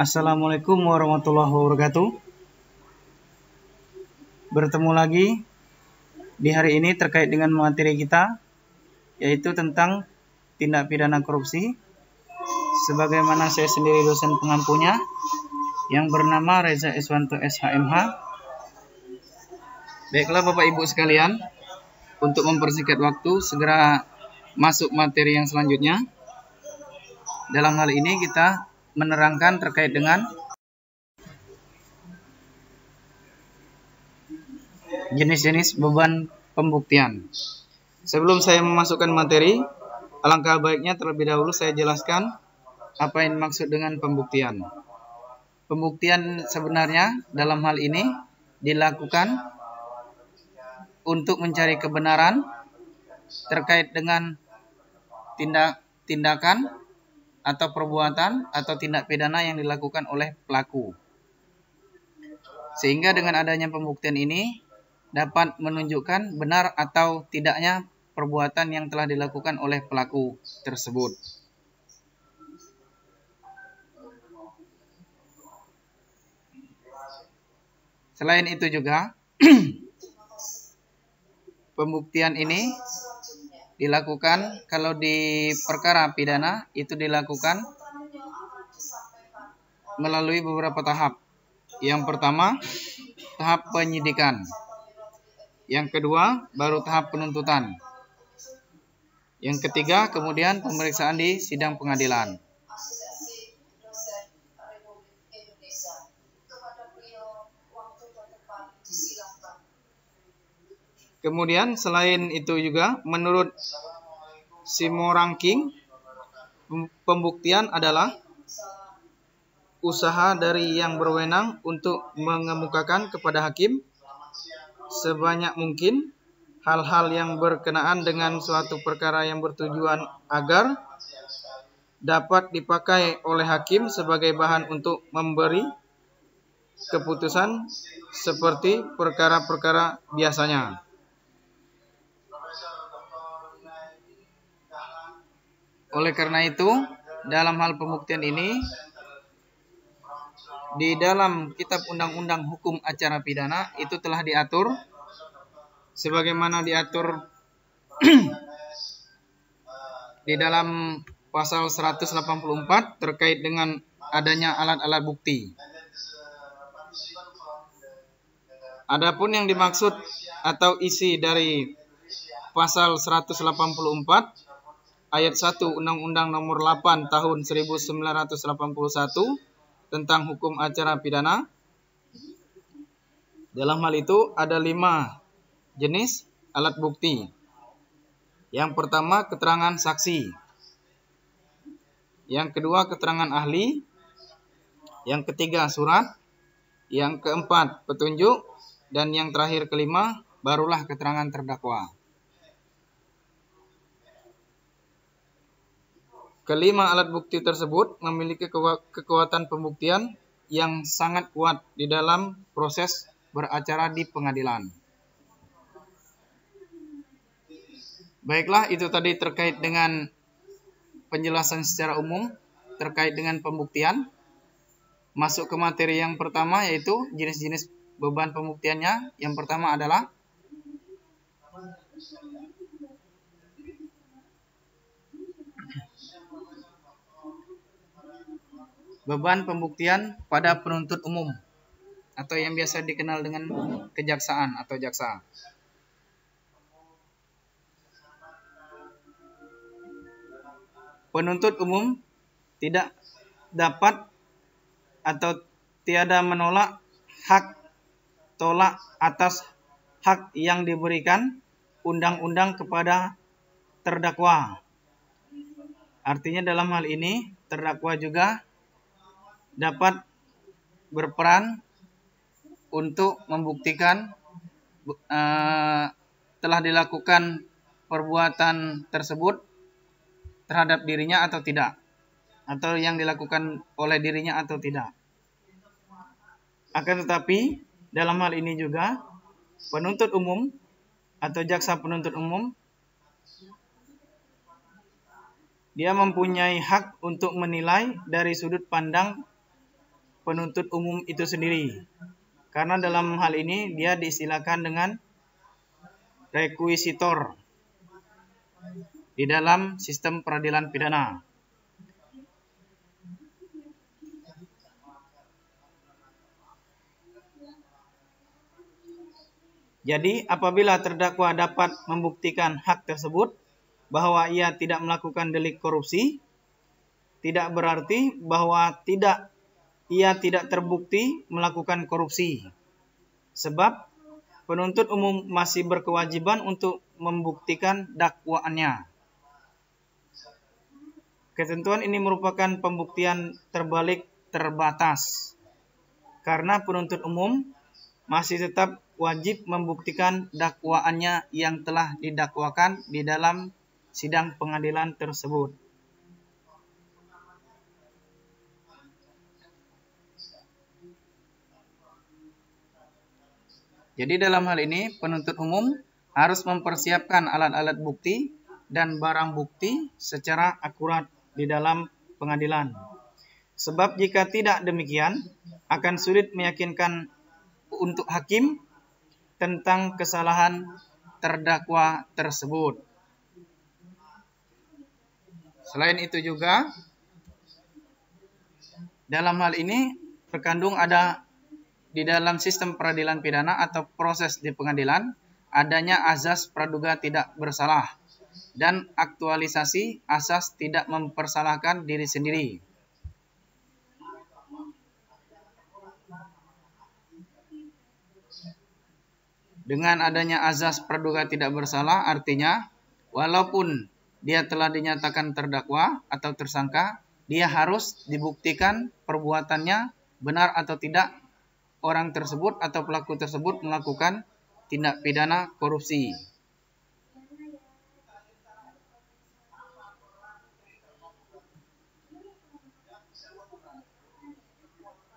Assalamualaikum warahmatullahi wabarakatuh. Bertemu lagi di hari ini terkait dengan materi kita, yaitu tentang tindak pidana korupsi. Sebagaimana saya sendiri dosen pengampunya yang bernama Reza Iswanto SHMH. Baiklah Bapak Ibu sekalian, untuk mempersingkat waktu segera masuk materi yang selanjutnya. Dalam hal ini kita menerangkan terkait dengan jenis-jenis beban pembuktian. Sebelum saya memasukkan materi, alangkah baiknya terlebih dahulu saya jelaskan apa yang dimaksud dengan pembuktian. Pembuktian sebenarnya dalam hal ini dilakukan untuk mencari kebenaran terkait dengan tindakan atau perbuatan atau tindak pidana yang dilakukan oleh pelaku. Sehingga dengan adanya pembuktian ini dapat menunjukkan benar atau tidaknya perbuatan yang telah dilakukan oleh pelaku tersebut. Selain itu juga, pembuktian ini dilakukan kalau di perkara pidana itu dilakukan melalui beberapa tahap. Yang pertama, tahap penyidikan. Yang kedua, baru tahap penuntutan. Yang ketiga, kemudian pemeriksaan di sidang pengadilan. Kemudian selain itu juga, menurut Simorangking, pembuktian adalah usaha dari yang berwenang untuk mengemukakan kepada hakim sebanyak mungkin hal-hal yang berkenaan dengan suatu perkara yang bertujuan agar dapat dipakai oleh hakim sebagai bahan untuk memberi keputusan seperti perkara-perkara biasanya. Oleh karena itu, dalam hal pembuktian ini, di dalam Kitab Undang-Undang Hukum Acara Pidana itu telah diatur sebagaimana diatur di dalam pasal 184 terkait dengan adanya alat-alat bukti. Adapun yang dimaksud atau isi dari pasal 184 ayat 1 Undang-Undang Nomor 8 Tahun 1981 tentang hukum acara pidana. Dalam hal itu ada 5 jenis alat bukti. Yang pertama, keterangan saksi. Yang kedua, keterangan ahli. Yang ketiga, surat. Yang keempat, petunjuk. Dan yang terakhir kelima, barulah keterangan terdakwa. Kelima alat bukti tersebut memiliki kekuatan pembuktian yang sangat kuat di dalam proses beracara di pengadilan. Baiklah, itu tadi terkait dengan penjelasan secara umum terkait dengan pembuktian. Masuk ke materi yang pertama, yaitu jenis-jenis beban pembuktiannya. Yang pertama adalah beban pembuktian pada penuntut umum atau yang biasa dikenal dengan kejaksaan atau jaksa. Penuntut umum tidak dapat atau tiada menolak hak tolak atas hak yang diberikan undang-undang kepada terdakwa. Artinya dalam hal ini terdakwa juga dapat berperan untuk membuktikan telah dilakukan perbuatan tersebut terhadap dirinya atau tidak, atau yang dilakukan oleh dirinya atau tidak. Akan tetapi dalam hal ini juga penuntut umum atau jaksa penuntut umum dia mempunyai hak untuk menilai dari sudut pandang penuntut umum itu sendiri. Karena dalam hal ini dia diistilahkan dengan rekuisitor di dalam sistem peradilan pidana. Jadi, apabila terdakwa dapat membuktikan hak tersebut bahwa ia tidak melakukan delik korupsi, tidak berarti bahwa ia tidak terbukti melakukan korupsi. Sebab penuntut umum masih berkewajiban untuk membuktikan dakwaannya. Ketentuan ini merupakan pembuktian terbalik terbatas, karena penuntut umum masih tetap wajib membuktikan dakwaannya yang telah didakwakan di dalam sidang pengadilan tersebut. Jadi dalam hal ini penuntut umum harus mempersiapkan alat-alat bukti dan barang bukti secara akurat di dalam pengadilan. Sebab jika tidak demikian, akan sulit meyakinkan untuk hakim tentang kesalahan terdakwa tersebut. Selain itu juga, dalam hal ini terkandung ada di dalam sistem peradilan pidana atau proses di pengadilan, adanya azas praduga tidak bersalah dan aktualisasi asas tidak mempersalahkan diri sendiri. Dengan adanya azas praduga tidak bersalah, artinya walaupun dia telah dinyatakan terdakwa atau tersangka, dia harus dibuktikan perbuatannya benar atau tidak orang tersebut atau pelaku tersebut melakukan tindak pidana korupsi.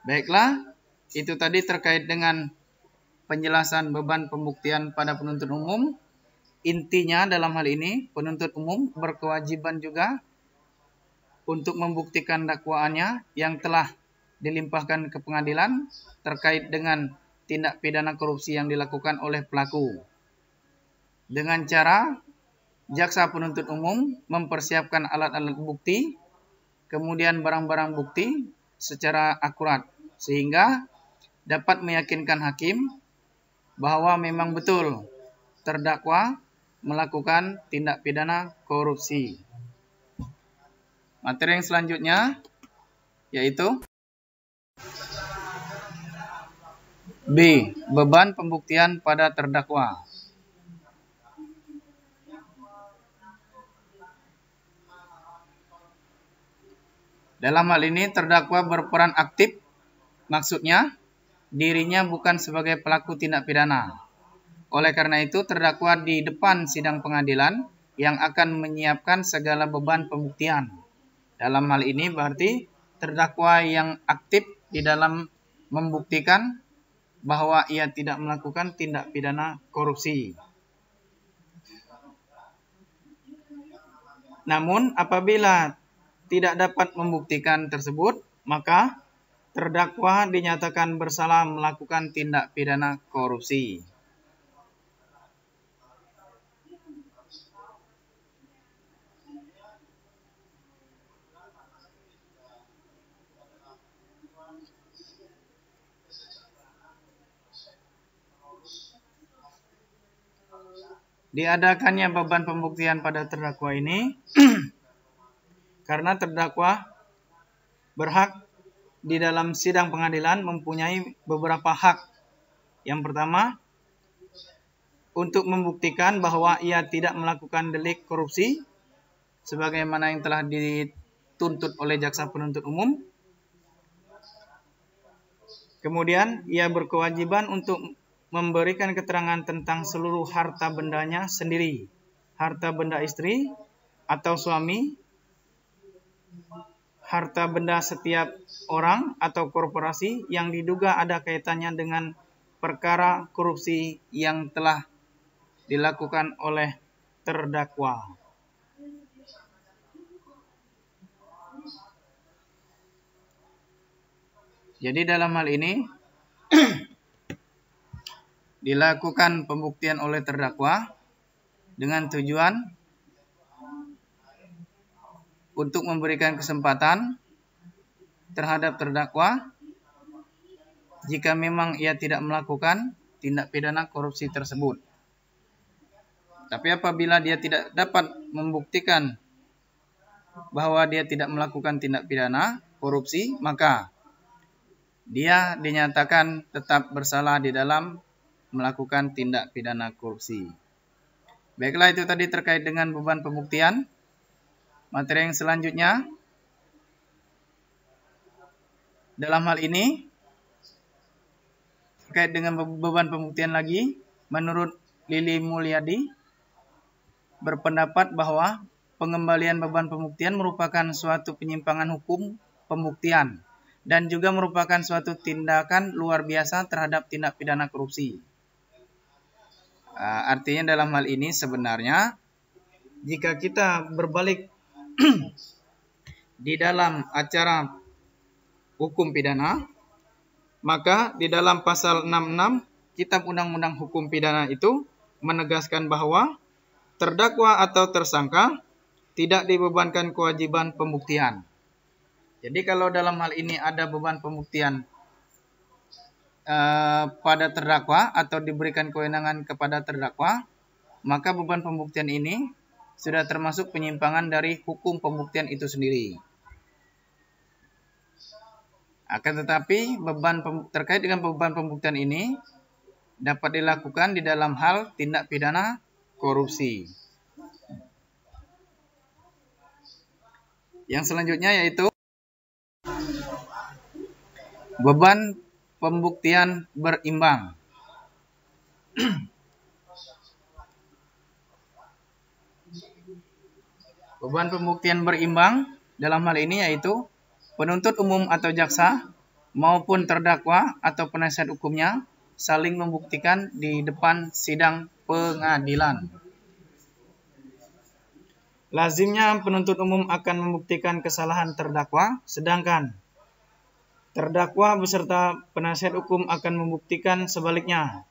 Baiklah, itu tadi terkait dengan penjelasan beban pembuktian pada penuntut umum. Intinya dalam hal ini, penuntut umum berkewajiban juga untuk membuktikan dakwaannya yang telah dilimpahkan ke pengadilan terkait dengan tindak pidana korupsi yang dilakukan oleh pelaku. Dengan cara jaksa penuntut umum mempersiapkan alat-alat bukti, kemudian barang-barang bukti secara akurat, sehingga dapat meyakinkan hakim bahwa memang betul terdakwa melakukan tindak pidana korupsi. Materi yang selanjutnya yaitu B. Beban pembuktian pada terdakwa. Dalam hal ini terdakwa berperan aktif, maksudnya dirinya bukan sebagai pelaku tindak pidana. Oleh karena itu terdakwa di depan sidang pengadilan yang akan menyiapkan segala beban pembuktian. Dalam hal ini berarti terdakwa yang aktif di dalam membuktikan bahwa ia tidak melakukan tindak pidana korupsi. Namun apabila tidak dapat membuktikan tersebut, maka terdakwa dinyatakan bersalah melakukan tindak pidana korupsi. Diadakannya beban pembuktian pada terdakwa ini karena terdakwa berhak di dalam sidang pengadilan mempunyai beberapa hak. Yang pertama, untuk membuktikan bahwa ia tidak melakukan delik korupsi sebagaimana yang telah dituntut oleh jaksa penuntut umum. Kemudian ia berkewajiban untuk memberikan keterangan tentang seluruh harta bendanya sendiri, harta benda istri atau suami, harta benda setiap orang atau korporasi yang diduga ada kaitannya dengan perkara korupsi yang telah dilakukan oleh terdakwa. Jadi dalam hal ini dilakukan pembuktian oleh terdakwa dengan tujuan untuk memberikan kesempatan terhadap terdakwa jika memang ia tidak melakukan tindak pidana korupsi tersebut. Tapi apabila dia tidak dapat membuktikan bahwa dia tidak melakukan tindak pidana korupsi, maka dia dinyatakan tetap bersalah di dalam melakukan tindak pidana korupsi. Baiklah, itu tadi terkait dengan beban pembuktian. Materi yang selanjutnya, dalam hal ini terkait dengan beban pembuktian lagi, menurut Lili Mulyadi berpendapat bahwa pengembalian beban pembuktian merupakan suatu penyimpangan hukum pembuktian dan juga merupakan suatu tindakan luar biasa terhadap tindak pidana korupsi. Artinya dalam hal ini sebenarnya jika kita berbalik di dalam acara hukum pidana, maka di dalam pasal 66 Kitab Undang-Undang Hukum Pidana itu menegaskan bahwa terdakwa atau tersangka tidak dibebankan kewajiban pembuktian. Jadi kalau dalam hal ini ada beban pembuktian pada terdakwa atau diberikan kewenangan kepada terdakwa, maka beban pembuktian ini sudah termasuk penyimpangan dari hukum pembuktian itu sendiri. Akan tetapi terkait dengan beban pembuktian ini dapat dilakukan di dalam hal tindak pidana korupsi. Yang selanjutnya yaitu beban pembuktian berimbang. Beban pembuktian berimbang dalam hal ini yaitu penuntut umum atau jaksa maupun terdakwa atau penasihat hukumnya saling membuktikan di depan sidang pengadilan. Lazimnya penuntut umum akan membuktikan kesalahan terdakwa, sedangkan terdakwa beserta penasihat hukum akan membuktikan sebaliknya,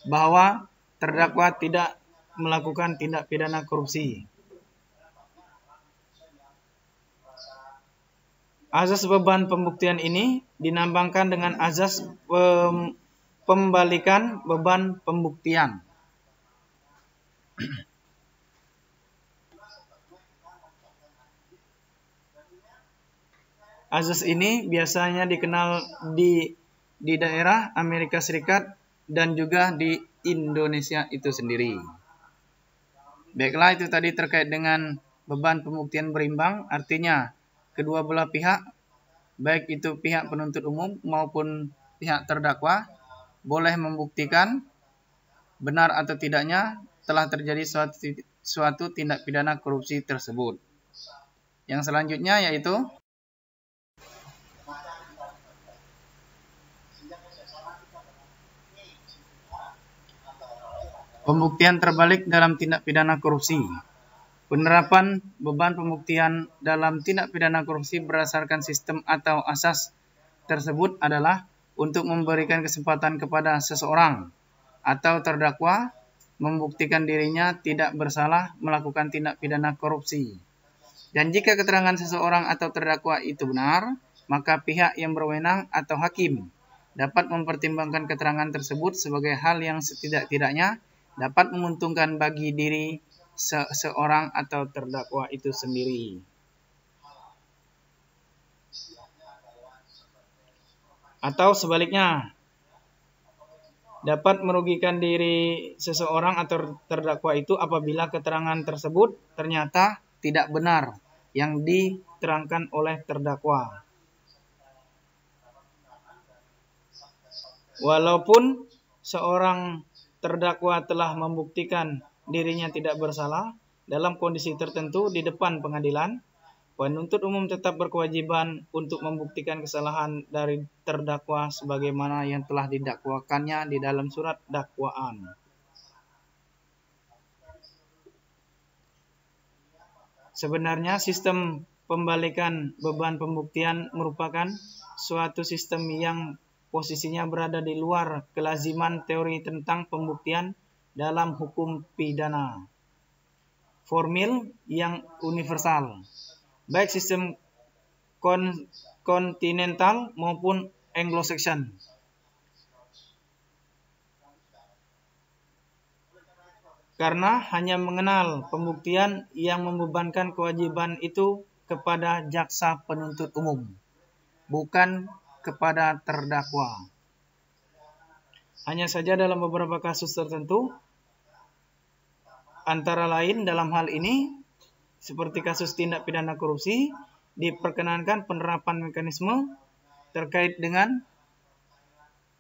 bahwa terdakwa tidak melakukan tindak pidana korupsi. Azas beban pembuktian ini dinambangkan dengan azas pembalikan beban pembuktian. Azas ini biasanya dikenal di daerah Amerika Serikat dan juga di Indonesia itu sendiri. Baiklah, itu tadi terkait dengan beban pembuktian berimbang, artinya kedua belah pihak, baik itu pihak penuntut umum maupun pihak terdakwa, boleh membuktikan benar atau tidaknya telah terjadi suatu tindak pidana korupsi tersebut. Yang selanjutnya yaitu pembuktian terbalik dalam tindak pidana korupsi. Penerapan beban pembuktian dalam tindak pidana korupsi berdasarkan sistem atau asas tersebut adalah untuk memberikan kesempatan kepada seseorang atau terdakwa membuktikan dirinya tidak bersalah melakukan tindak pidana korupsi. Dan jika keterangan seseorang atau terdakwa itu benar, maka pihak yang berwenang atau hakim dapat mempertimbangkan keterangan tersebut sebagai hal yang setidak-tidaknya dapat menguntungkan bagi diri seseorang atau terdakwa itu sendiri. Atau sebaliknya, dapat merugikan diri seseorang atau terdakwa itu apabila keterangan tersebut ternyata tidak benar yang diterangkan oleh terdakwa. Walaupun seorang terdakwa telah membuktikan dirinya tidak bersalah dalam kondisi tertentu di depan pengadilan, penuntut umum tetap berkewajiban untuk membuktikan kesalahan dari terdakwa sebagaimana yang telah didakwakannya di dalam surat dakwaan. Sebenarnya sistem pembalikan beban pembuktian merupakan suatu sistem yang posisinya berada di luar kelaziman teori tentang pembuktian dalam hukum pidana. Formil yang universal, baik sistem kontinental maupun Anglo-Saxon. Karena hanya mengenal pembuktian yang membebankan kewajiban itu kepada jaksa penuntut umum, bukan kepada terdakwa. Hanya saja dalam beberapa kasus tertentu, antara lain dalam hal ini, seperti kasus tindak pidana korupsi, diperkenankan penerapan mekanisme terkait dengan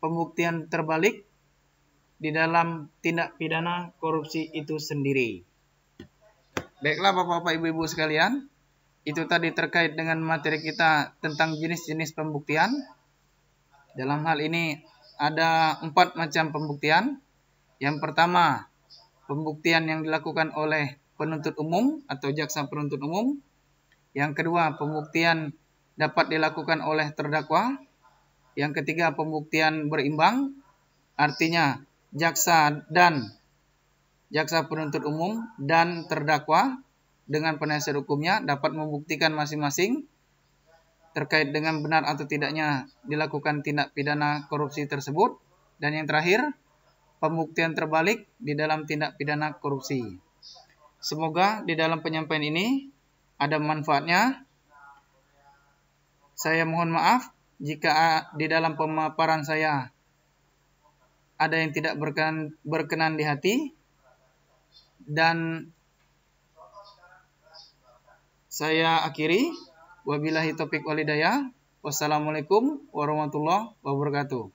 pembuktian terbalik di dalam tindak pidana korupsi itu sendiri. Baiklah Bapak-Bapak, Ibu-Ibu sekalian, itu tadi terkait dengan materi kita tentang jenis-jenis pembuktian. Dalam hal ini ada 4 macam pembuktian. Yang pertama, pembuktian yang dilakukan oleh penuntut umum atau jaksa penuntut umum. Yang kedua, pembuktian dapat dilakukan oleh terdakwa. Yang ketiga, pembuktian berimbang, artinya jaksa penuntut umum dan terdakwa dengan penasihat hukumnya dapat membuktikan masing-masing terkait dengan benar atau tidaknya dilakukan tindak pidana korupsi tersebut. Dan yang terakhir, pembuktian terbalik di dalam tindak pidana korupsi. Semoga di dalam penyampaian ini ada manfaatnya. Saya mohon maaf jika di dalam pemaparan saya ada yang tidak berkenan di hati. Dan saya akhiri. Wabillahi taufiq wal hidayah. Wassalamualaikum warahmatullahi wabarakatuh.